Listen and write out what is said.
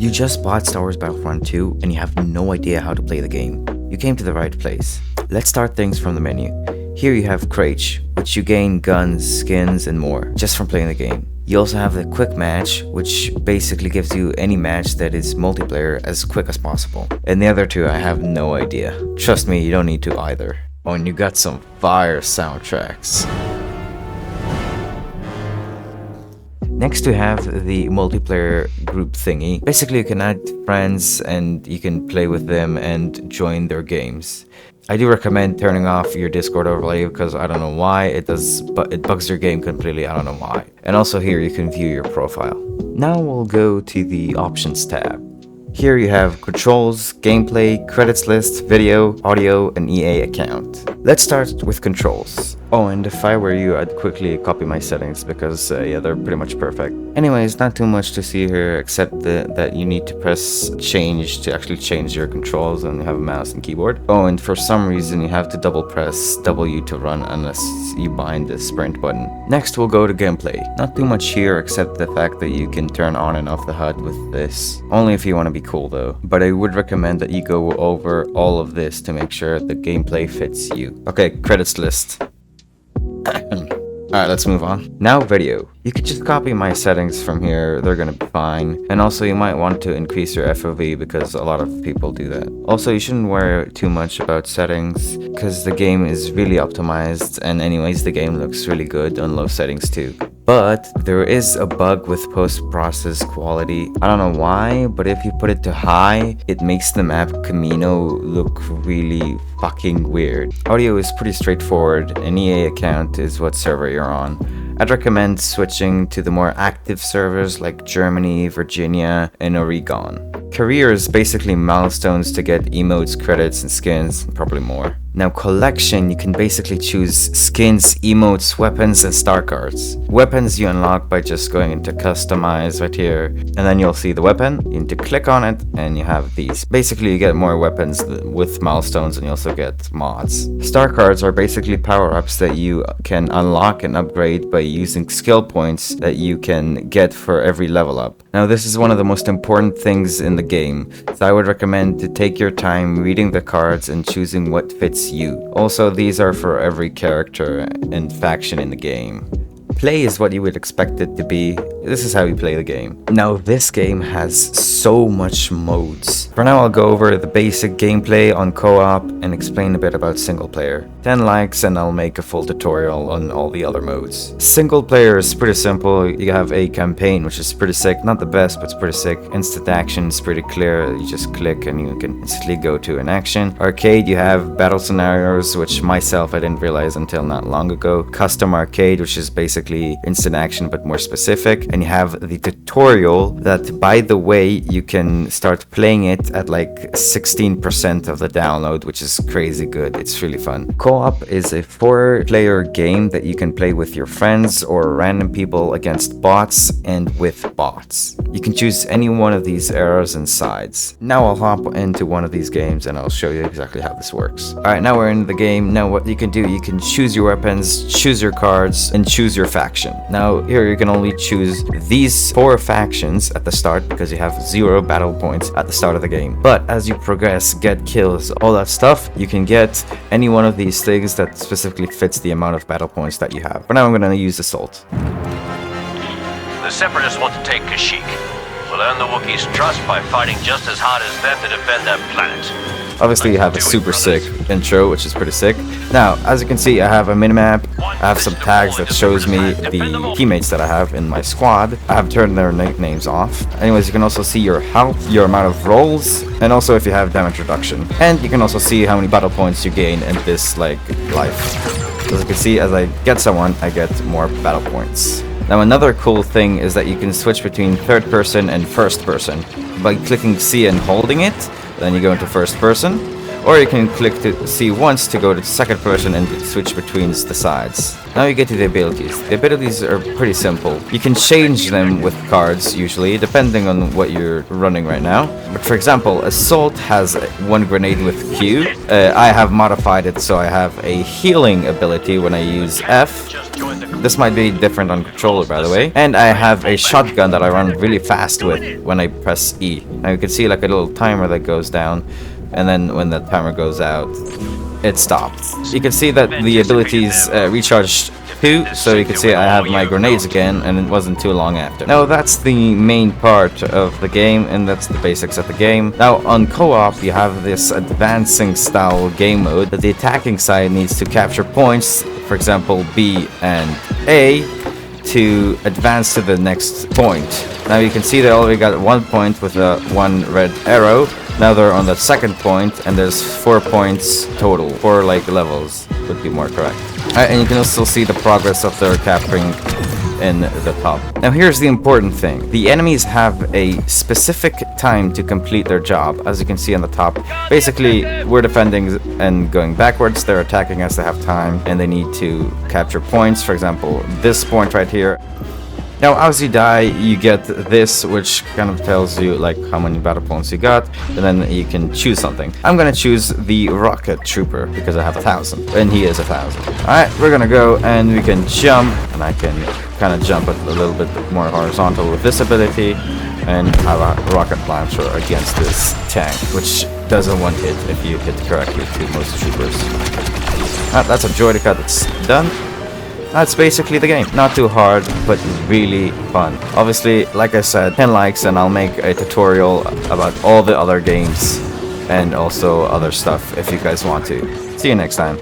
You just bought Star Wars Battlefront 2 and you have no idea how to play the game. You came to the right place. Let's start things from the menu. Here you have Crates, which you gain guns, skins, and more just from playing the game. You also have the quick match, which basically gives you any match that is multiplayer as quick as possible. And the other two I have no idea. Trust me, you don't need to either. Oh, and you got some fire soundtracks. Next you have the multiplayer group thingy. Basically you can add friends and you can play with them and join their games. I do recommend turning off your Discord overlay because I don't know why it does, but it bugs your game completely. I don't know why. And also here you can view your profile. Now we'll go to the options tab. Here you have controls, gameplay, credits list, video, audio, and EA account. Let's start with controls. Oh, and if I were you, I'd quickly copy my settings because yeah, they're pretty much perfect. Anyways, not too much to see here except that you need to press change to actually change your controls and you have a mouse and keyboard. Oh, and for some reason you have to double press W to run unless you bind the sprint button. Next we'll go to gameplay. Not too much here except the fact that you can turn on and off the HUD with this. Only if you want to be cool though. But I would recommend that you go over all of this to make sure the gameplay fits you. Okay, credits list. Alright, let's move on. Now video. You could just copy my settings from here, they're gonna be fine. And also you might want to increase your FOV because a lot of people do that. Also you shouldn't worry too much about settings because the game is really optimized and anyways the game looks really good on low settings too. But there is a bug with post-process quality. I don't know why, but if you put it to high, it makes the map Camino look really fucking weird. Audio is pretty straightforward. An EA account is what server you're on. I'd recommend switching to the more active servers like Germany, Virginia, and Oregon. Career is basically milestones to get emotes, credits, and skins, and probably more. Now collection, you can basically choose skins, emotes, weapons, and star cards. Weapons you unlock by just going into customize right here, and then you'll see the weapon. You need to click on it, and you have these. Basically you get more weapons with milestones, and you also get mods. Star cards are basically power-ups that you can unlock and upgrade by using skill points that you can get for every level up. Now this is one of the most important things in the game, so I would recommend to take your time reading the cards and choosing what fits you. Also, these are for every character and faction in the game. Play is what you would expect it to be. This is how you play the game. Now this game has so much modes. For now I'll go over the basic gameplay on co-op and explain a bit about single player. 10 likes and I'll make a full tutorial on all the other modes. Single player is pretty simple. You have a campaign which is pretty sick. Not the best, but it's pretty sick. Instant action is pretty clear. You just click and you can instantly go to an action. Arcade, you have battle scenarios, which myself I didn't realize until not long ago. Custom arcade, which is basically instant action but more specific. And you have the tutorial that, by the way, you can start playing it at like 16% of the download, which is crazy good. It's really fun. Co-op is a 4-player game that you can play with your friends or random people against bots and with bots. You can choose any one of these arrows and sides. Now I'll hop into one of these games and I'll show you exactly how this works. Alright, now we're in the game. Now what you can do, you can choose your weapons, choose your cards, and choose your faction. Now here you can only choose these 4 factions at the start because you have 0 battle points at the start of the game. But as you progress, get kills, all that stuff, you can get any one of these things that specifically fits the amount of battle points that you have. For now I'm going to use Assault. The Separatists want to take Kashyyyk. We'll earn the Wookiees' trust by fighting just as hard as them to defend their planet. Obviously you have a super sick intro, which is pretty sick. Now, as you can see, I have a minimap. I have some tags that shows me the teammates that I have in my squad. I have turned their nicknames off. Anyways, you can also see your health, your amount of rolls, and also if you have damage reduction. And you can also see how many battle points you gain in this, like, life. As you can see, as I get someone, I get more battle points. Now another cool thing is that you can switch between third person and first person. By clicking C and holding it, then you go into first person. or you can click to C once to go to second person and switch between the sides. Now you get to the abilities. The abilities are pretty simple. You can change them with cards usually, depending on what you're running right now. But for example, Assault has one grenade with Q. I have modified it so I have a healing ability when I use F. This might be different on controller, by the way. And I have a shotgun that I run really fast with when I press E. Now you can see like a little timer that goes down, and then when the timer goes out, it stops. You can see that the abilities recharge too, so you can see I have my grenades again, and it wasn't too long after. Now that's the main part of the game, and that's the basics of the game. Now on co-op, you have this advancing style game mode that the attacking side needs to capture points, for example B and A, to advance to the next point. Now you can see they already got 1 point with a 1 red arrow. Now they're on the second point, and there's 4 points total. 4 like levels would be more correct. And you can also see the progress of their capturing in the top. Now here's the important thing. The enemies have a specific time to complete their job, as you can see on the top. Basically, we're defending and going backwards. They're attacking as they have time, and they need to capture points. For example, this point right here. Now, as you die, you get this, which kind of tells you like how many battle points you got, and then you can choose something. I'm gonna choose the Rocket Trooper because I have 1,000, and he is 1,000. Alright, we're gonna go and we can jump, and I can kind of jump a little bit more horizontal with this ability, and have a rocket launcher against this tank, which doesn't want hit if you hit correctly to most troopers. Alright, that's a Joytica that's done. That's basically the game. Not too hard, but really fun. Obviously, like I said, 10 likes and I'll make a tutorial about all the other games and also other stuff if you guys want to. See you next time.